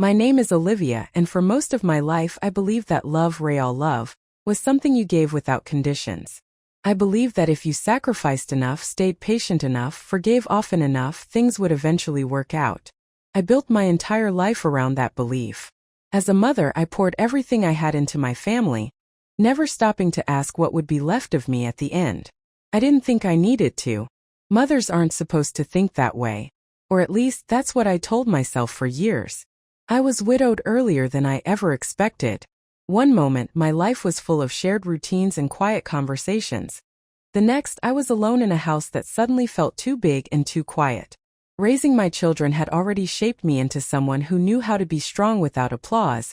My name is Olivia, and for most of my life I believed that real love, was something you gave without conditions. I believed that if you sacrificed enough, stayed patient enough, forgave often enough, things would eventually work out. I built my entire life around that belief. As a mother, I poured everything I had into my family, never stopping to ask what would be left of me at the end. I didn't think I needed to. Mothers aren't supposed to think that way. Or at least that's what I told myself for years. I was widowed earlier than I ever expected. One moment, my life was full of shared routines and quiet conversations. The next, I was alone in a house that suddenly felt too big and too quiet. Raising my children had already shaped me into someone who knew how to be strong without applause,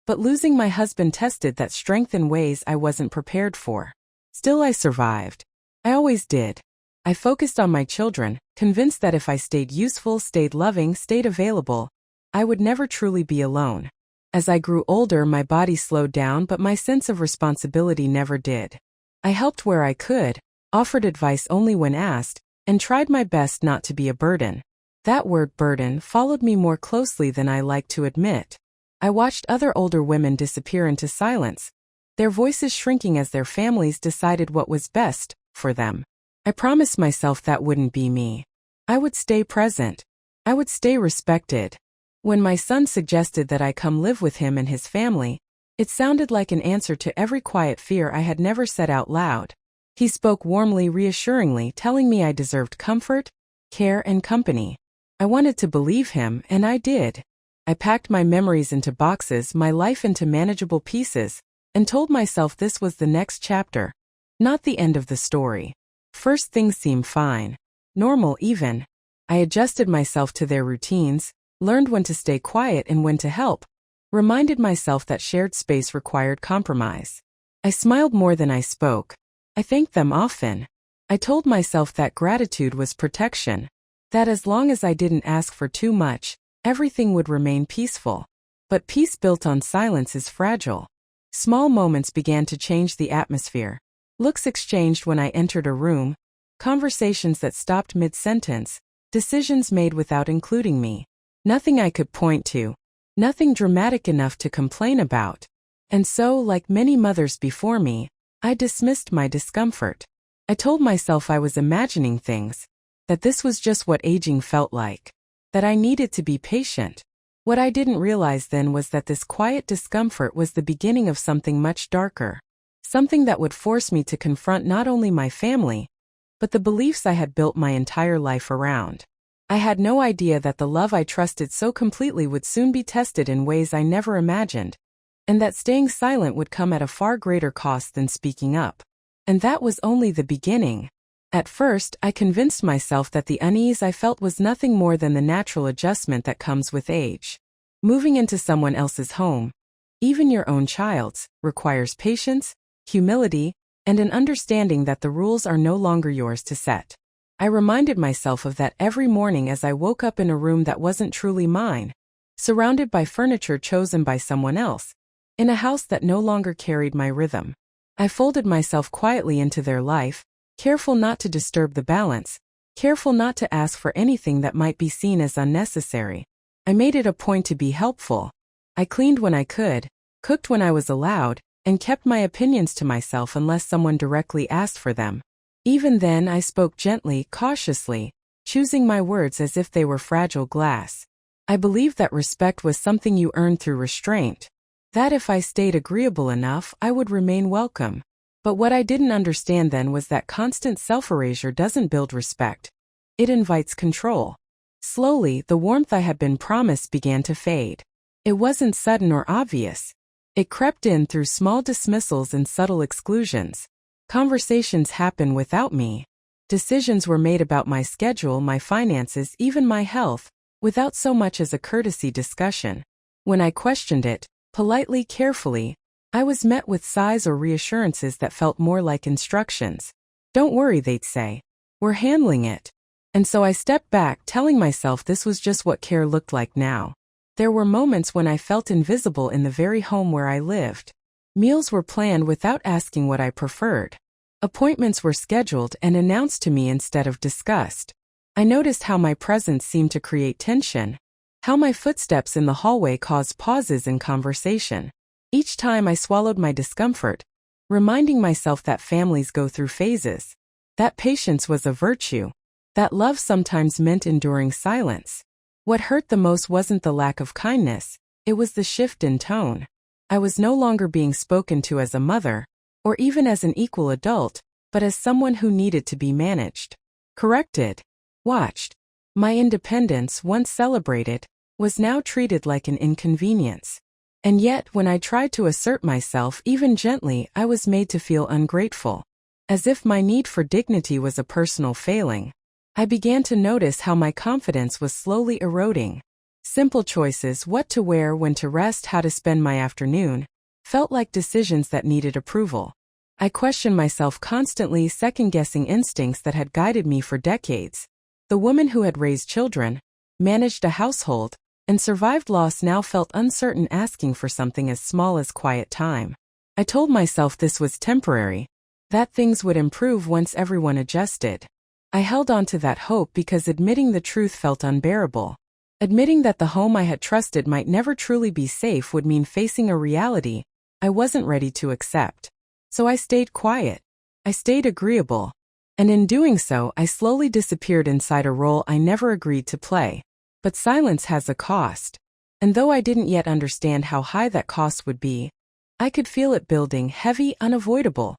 but losing my husband tested that strength in ways I wasn't prepared for. Still, I survived. I always did. I focused on my children, convinced that if I stayed useful, stayed loving, stayed available, I would never truly be alone. As I grew older, my body slowed down, but my sense of responsibility never did. I helped where I could, offered advice only when asked, and tried my best not to be a burden. That word burden followed me more closely than I like to admit. I watched other older women disappear into silence, their voices shrinking as their families decided what was best for them. I promised myself that wouldn't be me. I would stay present. I would stay respected. When my son suggested that I come live with him and his family, it sounded like an answer to every quiet fear I had never said out loud. He spoke warmly, reassuringly, telling me I deserved comfort, care, and company. I wanted to believe him, and I did. I packed my memories into boxes, my life into manageable pieces, and told myself this was the next chapter, not the end of the story. First, things seemed fine. Normal, even. I adjusted myself to their routines, learned when to stay quiet and when to help, reminded myself that shared space required compromise. I smiled more than I spoke. I thanked them often. I told myself that gratitude was protection, that as long as I didn't ask for too much, everything would remain peaceful. But peace built on silence is fragile. Small moments began to change the atmosphere. Looks exchanged when I entered a room, conversations that stopped mid-sentence, decisions made without including me. Nothing I could point to. Nothing dramatic enough to complain about. And so, like many mothers before me, I dismissed my discomfort. I told myself I was imagining things, that this was just what aging felt like, that I needed to be patient. What I didn't realize then was that this quiet discomfort was the beginning of something much darker, something that would force me to confront not only my family, but the beliefs I had built my entire life around. I had no idea that the love I trusted so completely would soon be tested in ways I never imagined, and that staying silent would come at a far greater cost than speaking up. And that was only the beginning. At first, I convinced myself that the unease I felt was nothing more than the natural adjustment that comes with age. Moving into someone else's home, even your own child's, requires patience, humility, and an understanding that the rules are no longer yours to set. I reminded myself of that every morning as I woke up in a room that wasn't truly mine, surrounded by furniture chosen by someone else, in a house that no longer carried my rhythm. I folded myself quietly into their life, careful not to disturb the balance, careful not to ask for anything that might be seen as unnecessary. I made it a point to be helpful. I cleaned when I could, cooked when I was allowed, and kept my opinions to myself unless someone directly asked for them. Even then, I spoke gently, cautiously, choosing my words as if they were fragile glass. I believed that respect was something you earned through restraint, that if I stayed agreeable enough, I would remain welcome. But what I didn't understand then was that constant self-erasure doesn't build respect. It invites control. Slowly, the warmth I had been promised began to fade. It wasn't sudden or obvious. It crept in through small dismissals and subtle exclusions. Conversations happened without me. Decisions were made about my schedule, my finances, even my health, without so much as a courtesy discussion. When I questioned it, politely, carefully, I was met with sighs or reassurances that felt more like instructions. Don't worry, they'd say. We're handling it. And so I stepped back, telling myself this was just what care looked like now. There were moments when I felt invisible in the very home where I lived. Meals were planned without asking what I preferred. Appointments were scheduled and announced to me instead of discussed. I noticed how my presence seemed to create tension. How my footsteps in the hallway caused pauses in conversation. Each time I swallowed my discomfort, reminding myself that families go through phases. That patience was a virtue. That love sometimes meant enduring silence. What hurt the most wasn't the lack of kindness, it was the shift in tone. I was no longer being spoken to as a mother, or even as an equal adult, but as someone who needed to be managed, corrected, watched. My independence, once celebrated, was now treated like an inconvenience. And yet, when I tried to assert myself even gently, I was made to feel ungrateful. As if my need for dignity was a personal failing. I began to notice how my confidence was slowly eroding. Simple choices, what to wear, when to rest, how to spend my afternoon, felt like decisions that needed approval. I questioned myself constantly, second-guessing instincts that had guided me for decades. The woman who had raised children, managed a household, and survived loss now felt uncertain, asking for something as small as quiet time. I told myself this was temporary, that things would improve once everyone adjusted. I held on to that hope because admitting the truth felt unbearable. Admitting that the home I had trusted might never truly be safe would mean facing a reality I wasn't ready to accept. So I stayed quiet. I stayed agreeable. And in doing so, I slowly disappeared inside a role I never agreed to play. But silence has a cost. And though I didn't yet understand how high that cost would be, I could feel it building, heavy, unavoidable.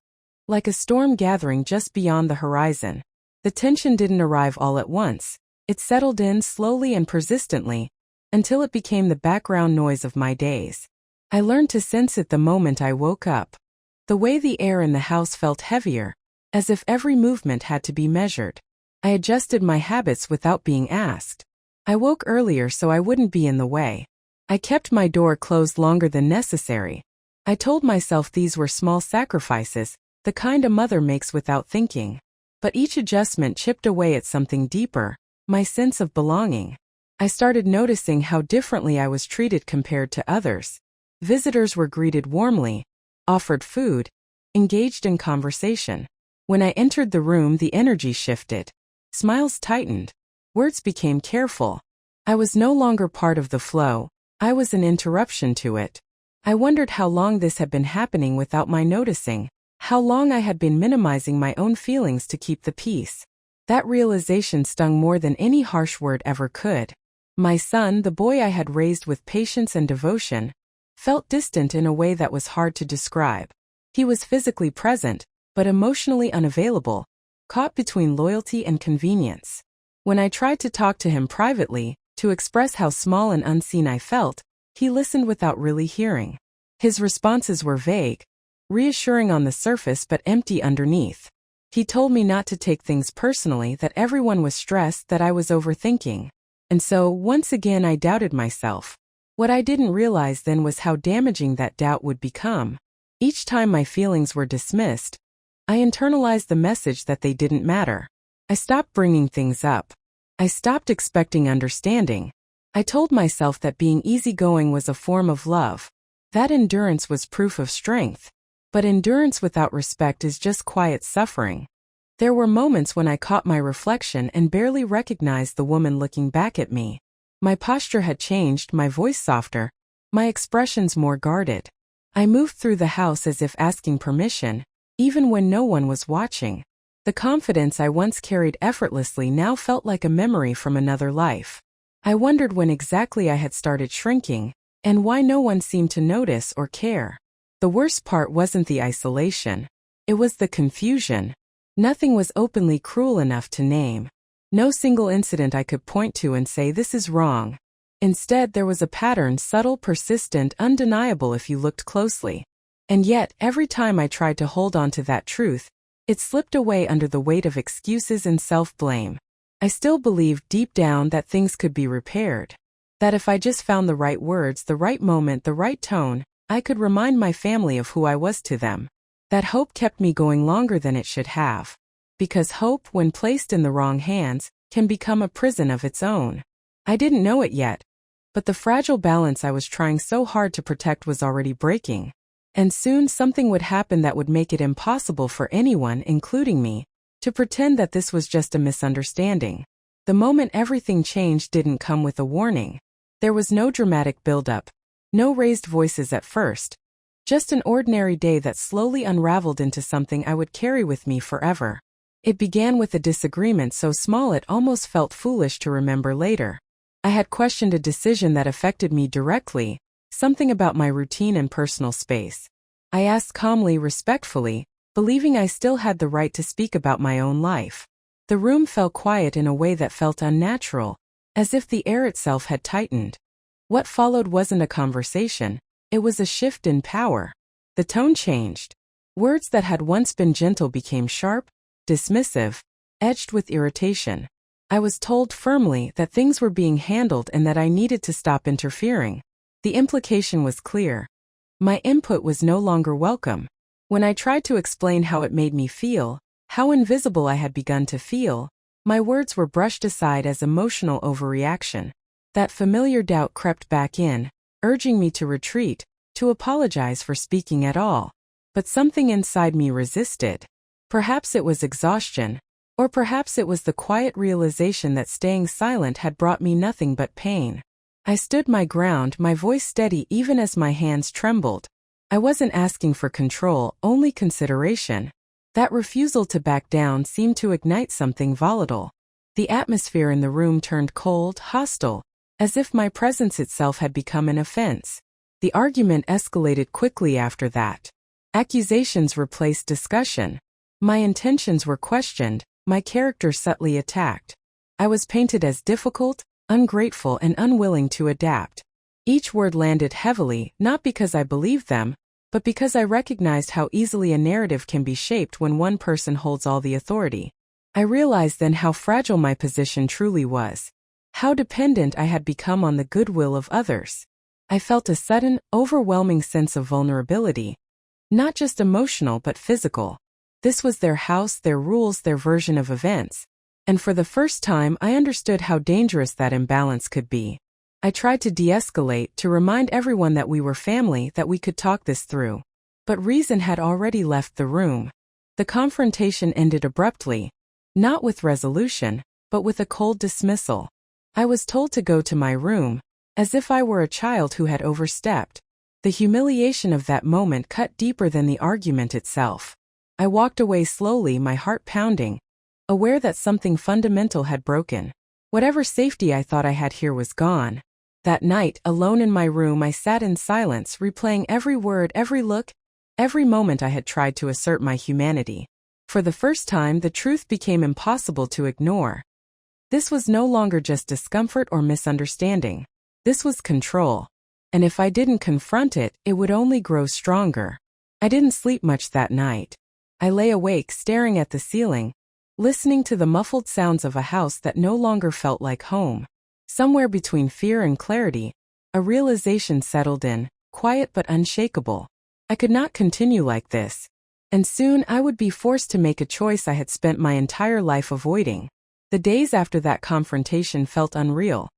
Like a storm gathering just beyond the horizon. The tension didn't arrive all at once. It settled in slowly and persistently, until it became the background noise of my days. I learned to sense it the moment I woke up. The way the air in the house felt heavier, as if every movement had to be measured. I adjusted my habits without being asked. I woke earlier so I wouldn't be in the way. I kept my door closed longer than necessary. I told myself these were small sacrifices, the kind a mother makes without thinking. But each adjustment chipped away at something deeper, my sense of belonging. I started noticing how differently I was treated compared to others. Visitors were greeted warmly, offered food, engaged in conversation. When I entered the room, the energy shifted. Smiles tightened. Words became careful. I was no longer part of the flow. I was an interruption to it. I wondered how long this had been happening without my noticing. How long I had been minimizing my own feelings to keep the peace. That realization stung more than any harsh word ever could. My son, the boy I had raised with patience and devotion, felt distant in a way that was hard to describe. He was physically present, but emotionally unavailable, caught between loyalty and convenience. When I tried to talk to him privately, to express how small and unseen I felt, he listened without really hearing. His responses were vague, reassuring on the surface but empty underneath. He told me not to take things personally, that everyone was stressed, that I was overthinking. And so, once again, I doubted myself. What I didn't realize then was how damaging that doubt would become. Each time my feelings were dismissed, I internalized the message that they didn't matter. I stopped bringing things up. I stopped expecting understanding. I told myself that being easygoing was a form of love. That endurance was proof of strength. But endurance without respect is just quiet suffering. There were moments when I caught my reflection and barely recognized the woman looking back at me. My posture had changed, my voice softer, my expressions more guarded. I moved through the house as if asking permission, even when no one was watching. The confidence I once carried effortlessly now felt like a memory from another life. I wondered when exactly I had started shrinking, and why no one seemed to notice or care. The worst part wasn't the isolation. It was the confusion. Nothing was openly cruel enough to name. No single incident I could point to and say this is wrong. Instead, there was a pattern, subtle, persistent, undeniable if you looked closely. And yet, every time I tried to hold on to that truth, it slipped away under the weight of excuses and self-blame. I still believed deep down that things could be repaired. That if I just found the right words, the right moment, the right tone, I could remind my family of who I was to them. That hope kept me going longer than it should have. Because hope, when placed in the wrong hands, can become a prison of its own. I didn't know it yet, but the fragile balance I was trying so hard to protect was already breaking. And soon something would happen that would make it impossible for anyone, including me, to pretend that this was just a misunderstanding. The moment everything changed didn't come with a warning. There was no dramatic buildup, no raised voices at first, just an ordinary day that slowly unraveled into something I would carry with me forever. It began with a disagreement so small it almost felt foolish to remember later. I had questioned a decision that affected me directly, something about my routine and personal space. I asked calmly, respectfully, believing I still had the right to speak about my own life. The room fell quiet in a way that felt unnatural, as if the air itself had tightened. What followed wasn't a conversation, it was a shift in power. The tone changed. Words that had once been gentle became sharp, dismissive, edged with irritation. I was told firmly that things were being handled and that I needed to stop interfering. The implication was clear. My input was no longer welcome. When I tried to explain how it made me feel, how invisible I had begun to feel, my words were brushed aside as emotional overreaction. That familiar doubt crept back in, urging me to retreat, to apologize for speaking at all. But something inside me resisted. Perhaps it was exhaustion, or perhaps it was the quiet realization that staying silent had brought me nothing but pain. I stood my ground, my voice steady even as my hands trembled. I wasn't asking for control, only consideration. That refusal to back down seemed to ignite something volatile. The atmosphere in the room turned cold, hostile, as if my presence itself had become an offense. The argument escalated quickly after that. Accusations replaced discussion. My intentions were questioned, my character subtly attacked. I was painted as difficult, ungrateful, and unwilling to adapt. Each word landed heavily, not because I believed them, but because I recognized how easily a narrative can be shaped when one person holds all the authority. I realized then how fragile my position truly was. How dependent I had become on the goodwill of others. I felt a sudden, overwhelming sense of vulnerability. Not just emotional but physical. This was their house, their rules, their version of events. And for the first time I understood how dangerous that imbalance could be. I tried to de-escalate, to remind everyone that we were family, that we could talk this through. But reason had already left the room. The confrontation ended abruptly. Not with resolution, but with a cold dismissal. I was told to go to my room, as if I were a child who had overstepped. The humiliation of that moment cut deeper than the argument itself. I walked away slowly, my heart pounding, aware that something fundamental had broken. Whatever safety I thought I had here was gone. That night, alone in my room, I sat in silence, replaying every word, every look, every moment I had tried to assert my humanity. For the first time, the truth became impossible to ignore. This was no longer just discomfort or misunderstanding. This was control. And if I didn't confront it, it would only grow stronger. I didn't sleep much that night. I lay awake, staring at the ceiling, listening to the muffled sounds of a house that no longer felt like home. Somewhere between fear and clarity, a realization settled in, quiet but unshakable. I could not continue like this. And soon I would be forced to make a choice I had spent my entire life avoiding. The days after that confrontation felt unreal.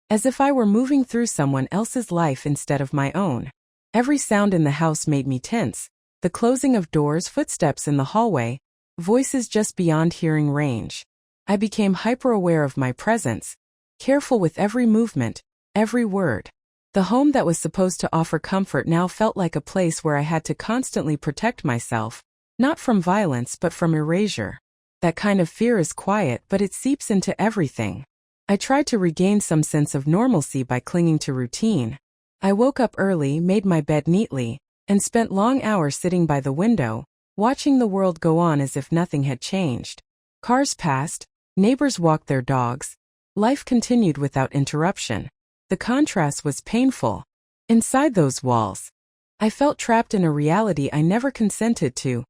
As if I were moving through someone else's life instead of my own. Every sound in the house made me tense. The closing of doors, footsteps in the hallway, voices just beyond hearing range. I became hyper-aware of my presence, careful with every movement, every word. The home that was supposed to offer comfort now felt like a place where I had to constantly protect myself, not from violence but from erasure. That kind of fear is quiet, but it seeps into everything. I tried to regain some sense of normalcy by clinging to routine. I woke up early, made my bed neatly, and spent long hours sitting by the window, watching the world go on as if nothing had changed. Cars passed, neighbors walked their dogs. Life continued without interruption. The contrast was painful. Inside those walls, I felt trapped in a reality I never consented to.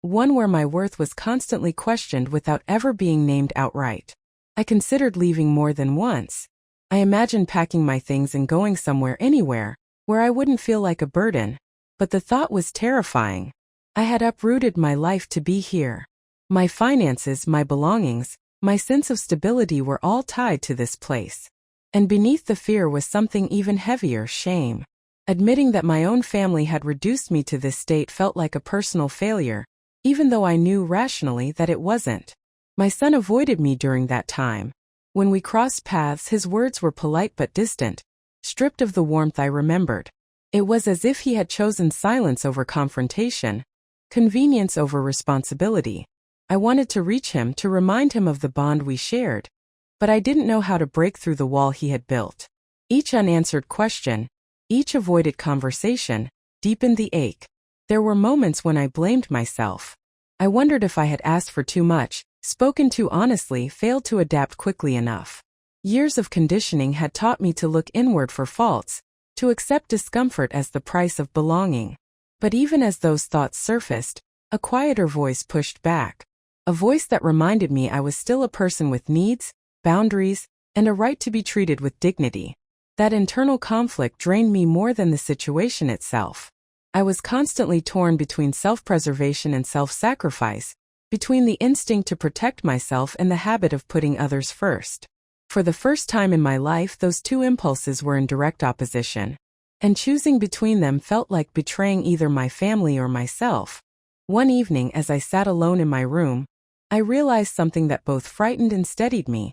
One where my worth was constantly questioned without ever being named outright. I considered leaving more than once. I imagined packing my things and going somewhere, anywhere, where I wouldn't feel like a burden. But the thought was terrifying. I had uprooted my life to be here. My finances, my belongings, my sense of stability were all tied to this place. And beneath the fear was something even heavier, shame. Admitting that my own family had reduced me to this state felt like a personal failure, even though I knew rationally that it wasn't. My son avoided me during that time. When we crossed paths, his words were polite but distant. stripped of the warmth I remembered. It was as if he had chosen silence over confrontation, convenience over responsibility. I wanted to reach him to remind him of the bond we shared, but I didn't know how to break through the wall he had built. Each unanswered question, each avoided conversation, deepened the ache. There were moments when I blamed myself. I wondered if I had asked for too much, spoken too honestly, failed to adapt quickly enough. Years of conditioning had taught me to look inward for faults, to accept discomfort as the price of belonging. But even as those thoughts surfaced, a quieter voice pushed back. A voice that reminded me I was still a person with needs, boundaries, and a right to be treated with dignity. That internal conflict drained me more than the situation itself. I was constantly torn between self-preservation and self-sacrifice, between the instinct to protect myself and the habit of putting others first. For the first time in my life, those two impulses were in direct opposition, and choosing between them felt like betraying either my family or myself. One evening, as I sat alone in my room, I realized something that both frightened and steadied me.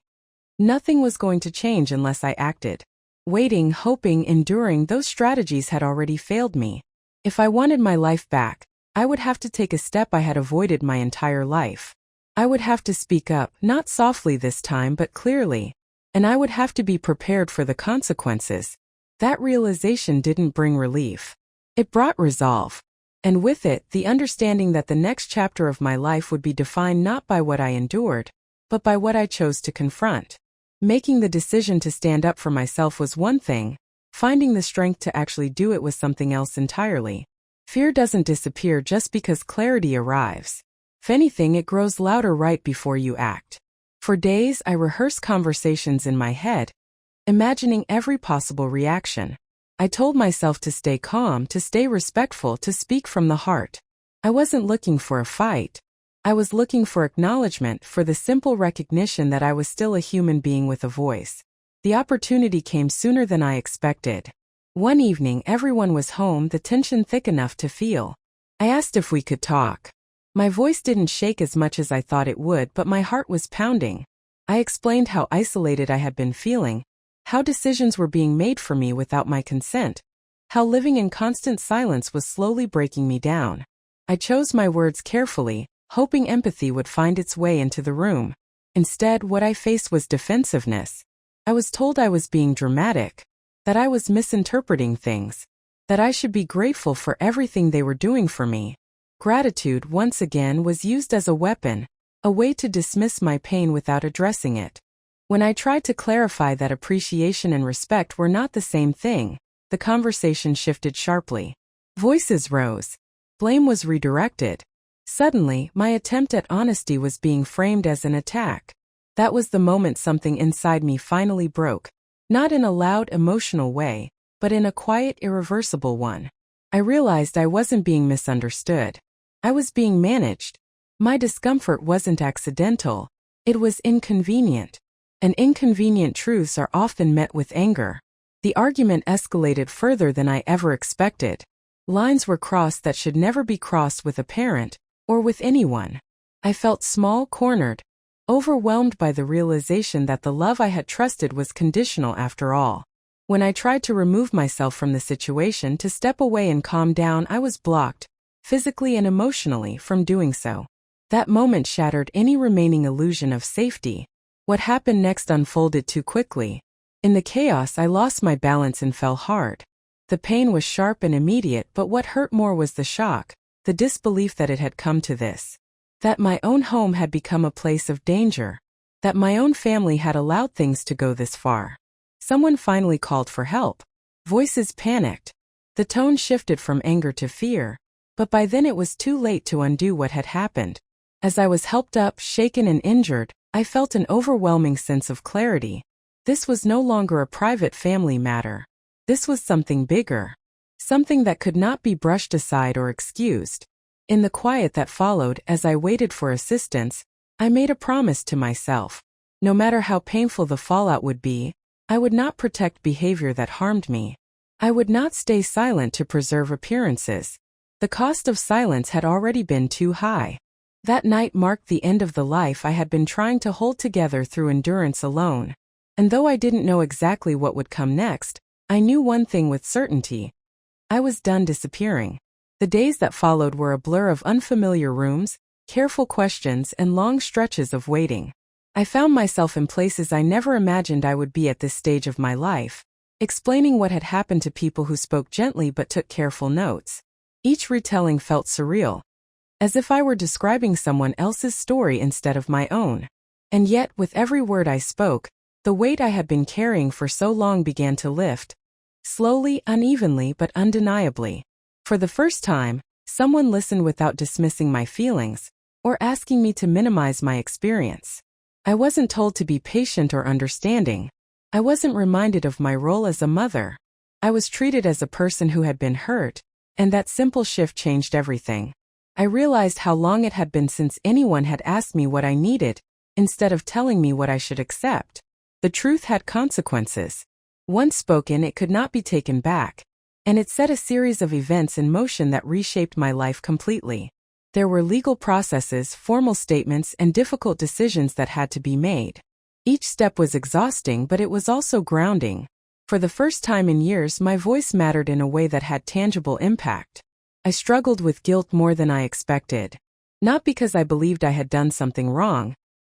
Nothing was going to change unless I acted. Waiting, hoping, enduring, those strategies had already failed me. If I wanted my life back, I would have to take a step I had avoided my entire life. I would have to speak up, not softly this time but clearly, and I would have to be prepared for the consequences. That realization didn't bring relief. It brought resolve. And with it, the understanding that the next chapter of my life would be defined not by what I endured, but by what I chose to confront. Making the decision to stand up for myself was one thing, finding the strength to actually do it was something else entirely. Fear doesn't disappear just because clarity arrives. If anything, it grows louder right before you act. For days, I rehearsed conversations in my head, imagining every possible reaction. I told myself to stay calm, to stay respectful, to speak from the heart. I wasn't looking for a fight. I was looking for acknowledgement, for the simple recognition that I was still a human being with a voice. The opportunity came sooner than I expected. One evening, everyone was home, the tension thick enough to feel. I asked if we could talk. My voice didn't shake as much as I thought it would, but my heart was pounding. I explained how isolated I had been feeling, how decisions were being made for me without my consent, how living in constant silence was slowly breaking me down. I chose my words carefully, hoping empathy would find its way into the room. Instead, what I faced was defensiveness. I was told I was being dramatic, that I was misinterpreting things, that I should be grateful for everything they were doing for me. Gratitude, once again, was used as a weapon, a way to dismiss my pain without addressing it. When I tried to clarify that appreciation and respect were not the same thing, the conversation shifted sharply. Voices rose. Blame was redirected. Suddenly, my attempt at honesty was being framed as an attack. That was the moment something inside me finally broke. Not in a loud, emotional way, but in a quiet, irreversible one. I realized I wasn't being misunderstood. I was being managed. My discomfort wasn't accidental. It was inconvenient. And inconvenient truths are often met with anger. The argument escalated further than I ever expected. Lines were crossed that should never be crossed with a parent, or with anyone. I felt small, cornered, overwhelmed by the realization that the love I had trusted was conditional after all. When I tried to remove myself from the situation, to step away and calm down, I was blocked, physically and emotionally, from doing so. That moment shattered any remaining illusion of safety. What happened next unfolded too quickly. In the chaos, I lost my balance and fell hard. The pain was sharp and immediate, but what hurt more was the shock, the disbelief that it had come to this. That my own home had become a place of danger. That my own family had allowed things to go this far. Someone finally called for help. Voices panicked. The tone shifted from anger to fear, but by then it was too late to undo what had happened. As I was helped up, shaken and injured, I felt an overwhelming sense of clarity. This was no longer a private family matter. This was something bigger. Something that could not be brushed aside or excused. In the quiet that followed, as I waited for assistance, I made a promise to myself. No matter how painful the fallout would be, I would not protect behavior that harmed me. I would not stay silent to preserve appearances. The cost of silence had already been too high. That night marked the end of the life I had been trying to hold together through endurance alone. And though I didn't know exactly what would come next, I knew one thing with certainty. I was done disappearing. The days that followed were a blur of unfamiliar rooms, careful questions, and long stretches of waiting. I found myself in places I never imagined I would be at this stage of my life, explaining what had happened to people who spoke gently but took careful notes. Each retelling felt surreal, as if I were describing someone else's story instead of my own. And yet, with every word I spoke, the weight I had been carrying for so long began to lift, slowly, unevenly, but undeniably. For the first time, someone listened without dismissing my feelings, or asking me to minimize my experience. I wasn't told to be patient or understanding. I wasn't reminded of my role as a mother. I was treated as a person who had been hurt, and that simple shift changed everything. I realized how long it had been since anyone had asked me what I needed, instead of telling me what I should accept. The truth had consequences. Once spoken, it could not be taken back, and it set a series of events in motion that reshaped my life completely. There were legal processes, formal statements, and difficult decisions that had to be made. Each step was exhausting, but it was also grounding. For the first time in years, my voice mattered in a way that had tangible impact. I struggled with guilt more than I expected. Not because I believed I had done something wrong,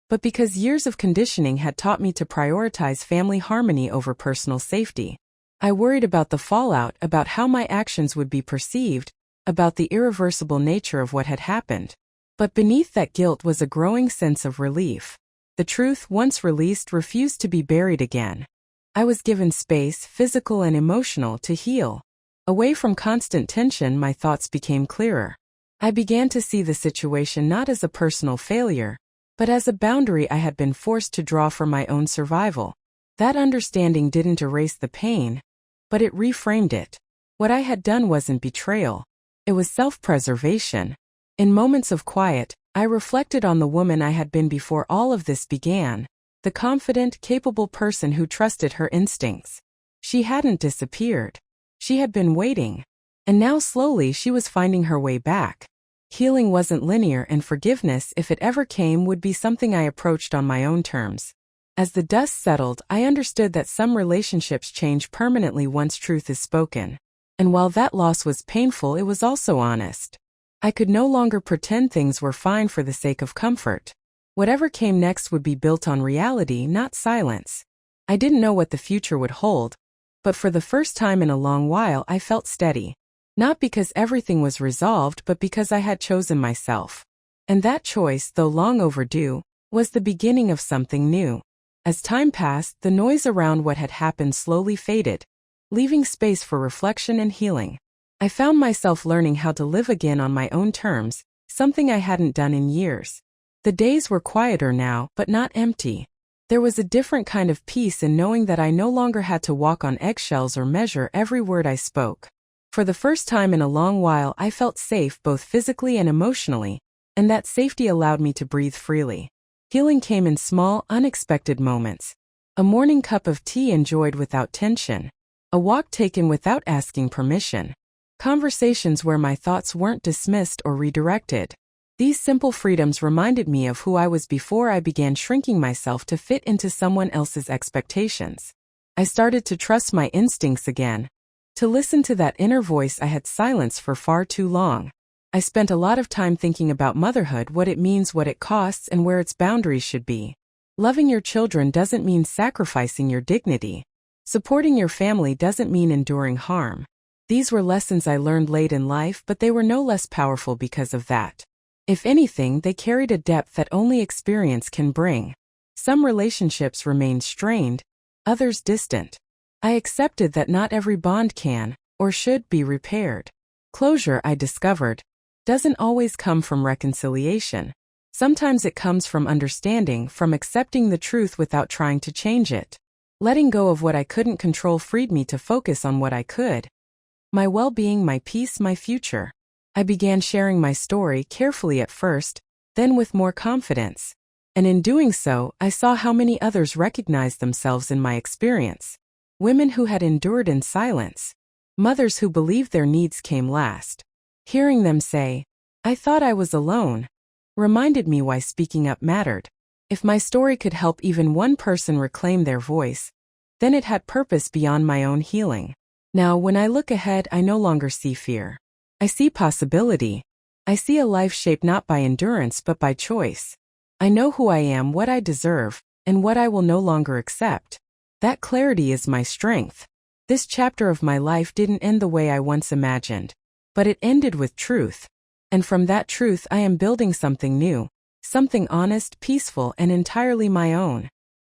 but because years of conditioning had taught me to prioritize family harmony over personal safety. I worried about the fallout, about how my actions would be perceived, about the irreversible nature of what had happened. But beneath that guilt was a growing sense of relief. The truth, once released, refused to be buried again. I was given space, physical and emotional, to heal. Away from constant tension, my thoughts became clearer. I began to see the situation not as a personal failure, but as a boundary I had been forced to draw for my own survival. That understanding didn't erase the pain, but it reframed it. What I had done wasn't betrayal. It was self-preservation. In moments of quiet, I reflected on the woman I had been before all of this began, the confident, capable person who trusted her instincts. She hadn't disappeared. She had been waiting. And now slowly she was finding her way back. Healing wasn't linear, and forgiveness, if it ever came, would be something I approached on my own terms. As the dust settled, I understood that some relationships change permanently once truth is spoken. And while that loss was painful, it was also honest. I could no longer pretend things were fine for the sake of comfort. Whatever came next would be built on reality, not silence. I didn't know what the future would hold, but for the first time in a long while I felt steady. Not because everything was resolved, but because I had chosen myself. And that choice, though long overdue, was the beginning of something new. As time passed, the noise around what had happened slowly faded, leaving space for reflection and healing. I found myself learning how to live again on my own terms, something I hadn't done in years. The days were quieter now, but not empty. There was a different kind of peace in knowing that I no longer had to walk on eggshells or measure every word I spoke. For the first time in a long while, I felt safe both physically and emotionally, and that safety allowed me to breathe freely. Healing came in small, unexpected moments. A morning cup of tea enjoyed without tension. A walk taken without asking permission. Conversations where my thoughts weren't dismissed or redirected. These simple freedoms reminded me of who I was before I began shrinking myself to fit into someone else's expectations. I started to trust my instincts again, to listen to that inner voice I had silenced for far too long. I spent a lot of time thinking about motherhood, what it means, what it costs, and where its boundaries should be. Loving your children doesn't mean sacrificing your dignity. Supporting your family doesn't mean enduring harm. These were lessons I learned late in life, but they were no less powerful because of that. If anything, they carried a depth that only experience can bring. Some relationships remained strained, others distant. I accepted that not every bond can, or should, be repaired. Closure, I discovered, doesn't always come from reconciliation. Sometimes it comes from understanding, from accepting the truth without trying to change it. Letting go of what I couldn't control freed me to focus on what I could. My well-being, my peace, my future. I began sharing my story, carefully at first, then with more confidence. And in doing so, I saw how many others recognized themselves in my experience. Women who had endured in silence. Mothers who believed their needs came last. Hearing them say, "I thought I was alone," reminded me why speaking up mattered. If my story could help even one person reclaim their voice, Then it had purpose beyond my own healing. Now, when I look ahead, I no longer see fear. I see possibility. I see a life shaped not by endurance but by choice. I know who I am, what I deserve, and what I will no longer accept. That clarity is my strength. This chapter of my life didn't end the way I once imagined, but it ended with truth. And from that truth I am building something new, something honest, peaceful, and entirely my own.